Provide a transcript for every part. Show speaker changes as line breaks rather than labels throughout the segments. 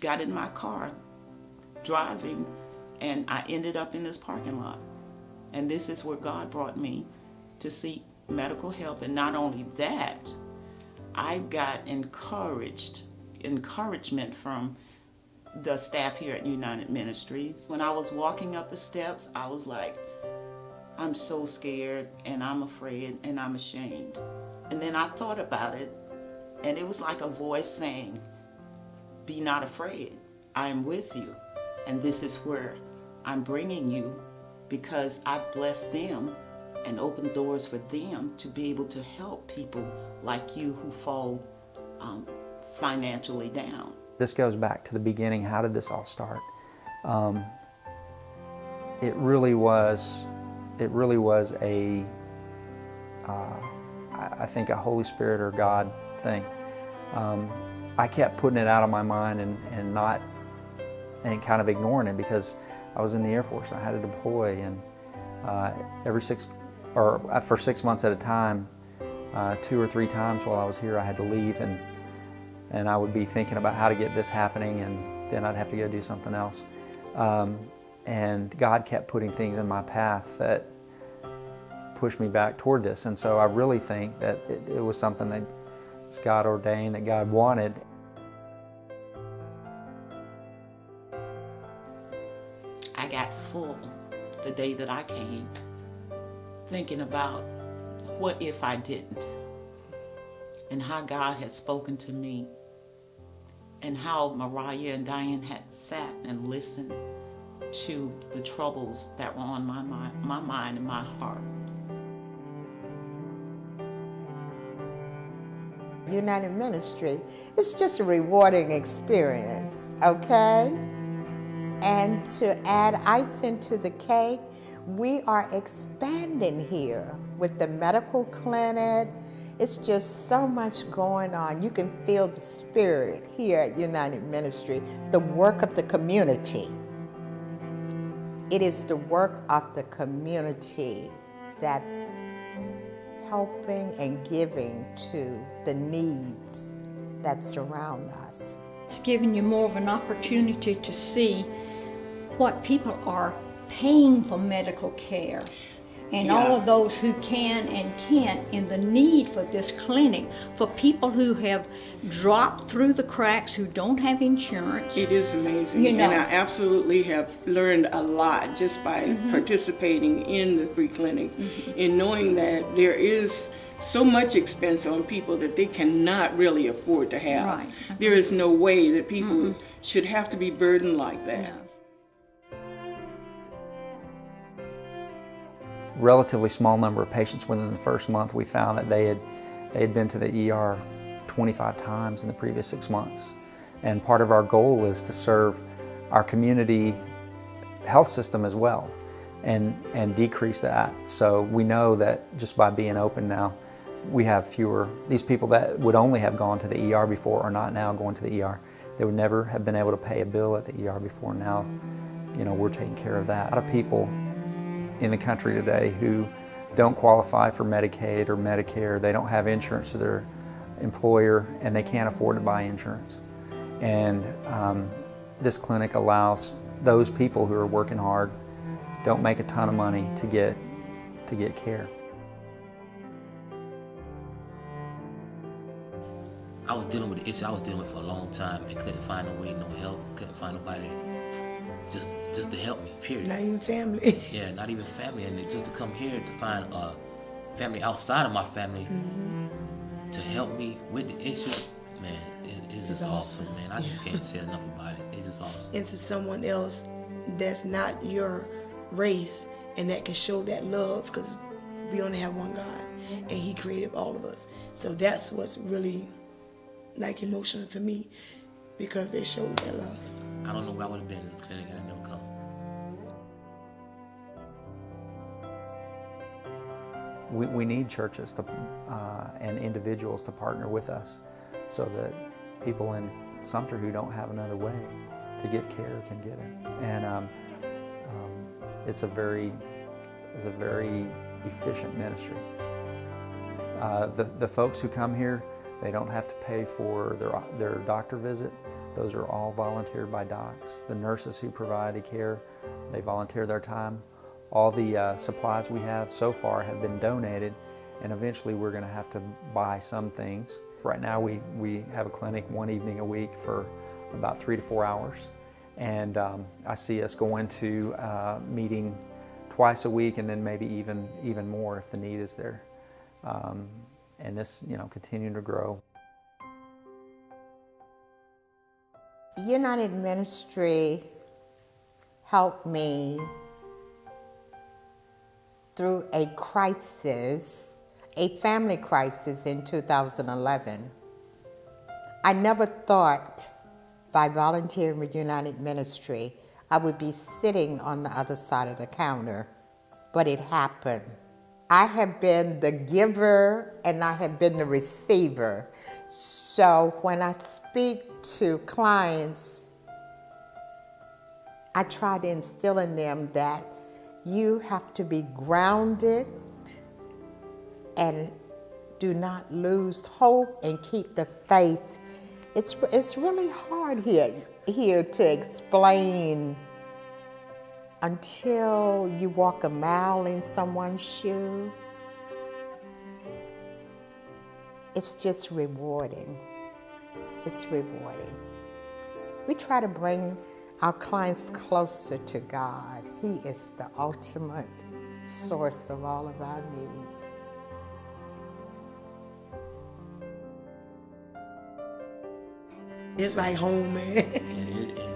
got in my car driving, and I ended up in this parking lot. And this is where God brought me to seek medical help. And not only that, I got encouragement from the staff here at United Ministries. When I was walking up the steps, I was like, I'm so scared, and I'm afraid, and I'm ashamed. And then I thought about it, and it was like a voice saying, be not afraid, I am with you. And this is where I'm bringing you, because I've blessed them and opened doors for them to be able to help people like you who fall financially down.
This goes back to the beginning. How did this all start? It really was a, I think, a Holy Spirit or God thing. I kept putting it out of my mind and kind of ignoring it, because I was in the Air Force. I had to deploy, and for 6 months at a time, 2 or 3 times while I was here, I had to leave, and I would be thinking about how to get this happening, and then I'd have to go do something else. And God kept putting things in my path that pushed me back toward this. And so I really think that it was something that God ordained, that God wanted.
I got full the day that I came, thinking about what if I didn't, and how God had spoken to me, and how Mariah and Diane had sat and listened to the troubles that were on my mind and my heart.
United Ministry, it's just a rewarding experience, okay? And to add icing to the cake, we are expanding here with the medical clinic. It's just so much going on. You can feel the spirit here at United Ministry, the work of the community. It is the work of the community that's helping and giving to the needs that surround us.
It's giving you more of an opportunity to see what people are paying for medical care, and all of those who can and can't, and the need for this clinic for people who have dropped through the cracks, who don't have insurance.
It is amazing, and I absolutely have learned a lot just by participating in the free clinic, and knowing that there is so much expense on people that they cannot really afford to have.
Right.
There is no way that people should have to be burdened like that.
No.
Relatively small number of patients within the first month. We found that they had been to the ER 25 times in the previous 6 months. And part of our goal is to serve our community health system as well, and decrease that. So we know that just by being open now, we have fewer, these people that would only have gone to the ER before are not now going to the ER. They would never have been able to pay a bill at the ER before. Now, we're taking care of that. A lot of people in the country today who don't qualify for Medicaid or Medicare, they don't have insurance through their employer, and they can't afford to buy insurance. And this clinic allows those people who are working hard, don't make a ton of money, to get care.
I was dealing with the issue I was dealing with for a long time and couldn't find no way, no help, couldn't find nobody just to help me, period.
Not even family.
Yeah, not even family. And just to come here to find a family outside of my family to help me with the issue, man, it's just awesome, man. I just can't say enough about it. It's just awesome.
Into someone else that's not your race and that can show that love, because we only have one God and He created all of us. So that's what's really like emotional to me, because they showed that love.
I don't know where I would have been in this clinic and I never come.
We need churches and individuals to partner with us so that people in Sumter who don't have another way to get care can get it. And it's a very efficient ministry. The folks who come here, they don't have to pay for their doctor visit. those are all volunteered by docs. The nurses who provide the care, they volunteer their time. All the supplies we have so far have been donated, and eventually we're going to have to buy some things. Right now we have a clinic one evening a week for about 3 to 4 hours, and I see us going to meeting twice a week, and then maybe even more if the need is there. And this, continuing to grow.
United Ministry helped me through a crisis, a family crisis in 2011. I never thought by volunteering with United Ministry I would be sitting on the other side of the counter, but it happened. I have been the giver and I have been the receiver. So when I speak to clients, I try to instill in them that you have to be grounded and do not lose hope and keep the faith. It's really hard here to explain until you walk a mile in someone's shoe. It's just rewarding. It's rewarding. We try to bring our clients closer to God. He is the ultimate source of all of our needs.
It's like home, man.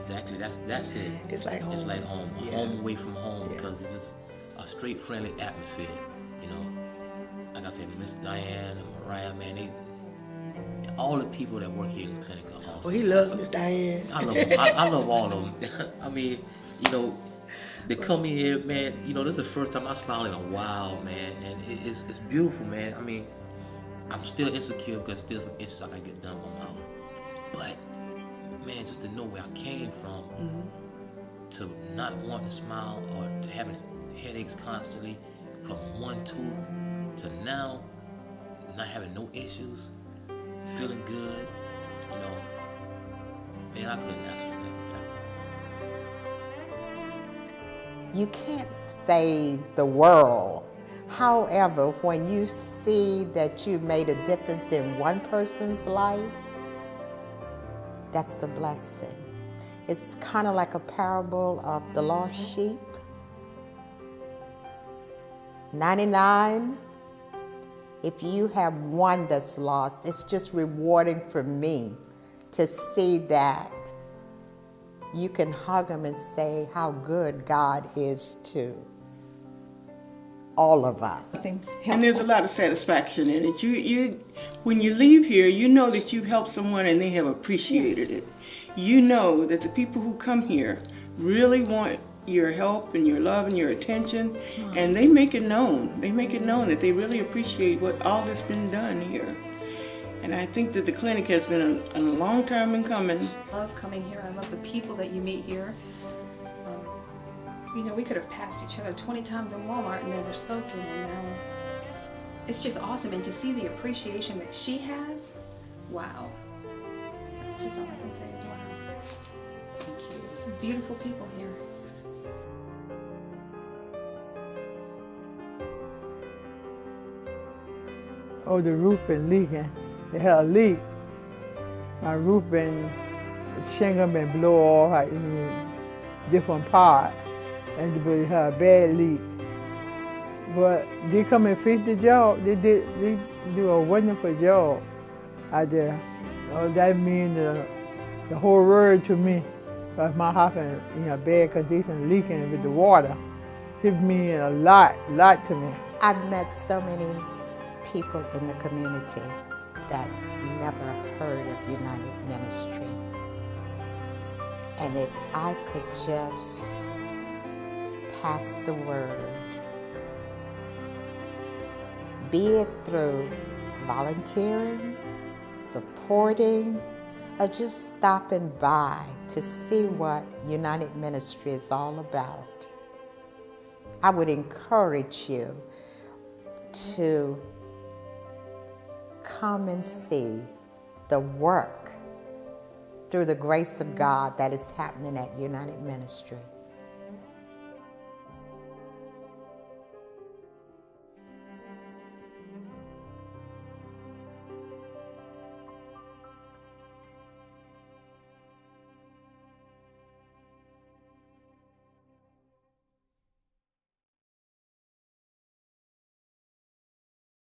Exactly, that's it.
It's like home.
It's like home,
Yeah.
home away from home,
Yeah.
because it's just a straight, friendly atmosphere. Like I said, Miss Diane and Mariah, man, all the people that work here in this clinic are awesome.
Well, he loves Miss Diane.
I love them. I love all of them. I mean, they come in here, man. This is the first time I smile in a while, man, and it's beautiful, man. I mean, I'm still insecure because still some issues I gotta get done on my own. But man, just to know where I came from, to not wanting to smile or to having headaches constantly from one tooth to now not having no issues, feeling good, man, I couldn't ask for that.
You can't save the world. However, when you see that you made a difference in one person's life, that's a blessing. It's kind of like a parable of the lost sheep. 99, if you have one that's lost, it's just rewarding for me to see that you can hug them and say how good God is to all of us.
And there's a lot of satisfaction in it. You when you leave here, you know that you helped someone and they have appreciated it. You know that the people who come here really want your help and your love and your attention, and they make it known. They make it known that they really appreciate what all that's been done here. And I think that the clinic has been a long time in coming.
I love coming here. I love the people that you meet here. We could have passed each other 20 times in Walmart and never spoken, and now it's just awesome. And to see the appreciation that she has, wow. That's just all I can say is wow. Thank you. Some beautiful people here.
Oh, the roof been leaking. It had a leak. My roof been, the shingle been blow off in different part, and it had a bad leak. But they come and fix the job. They do a wonderful job out there. Oh, that means the whole world to me. Because my house in a bad condition, leaking with the water. It means a lot to me.
I've met so many people in the community that never heard of United Ministry. And if I could just pass the word, be it through volunteering, supporting, or just stopping by to see what United Ministry is all about, I would encourage you to come and see the work through the grace of God that is happening at United Ministry.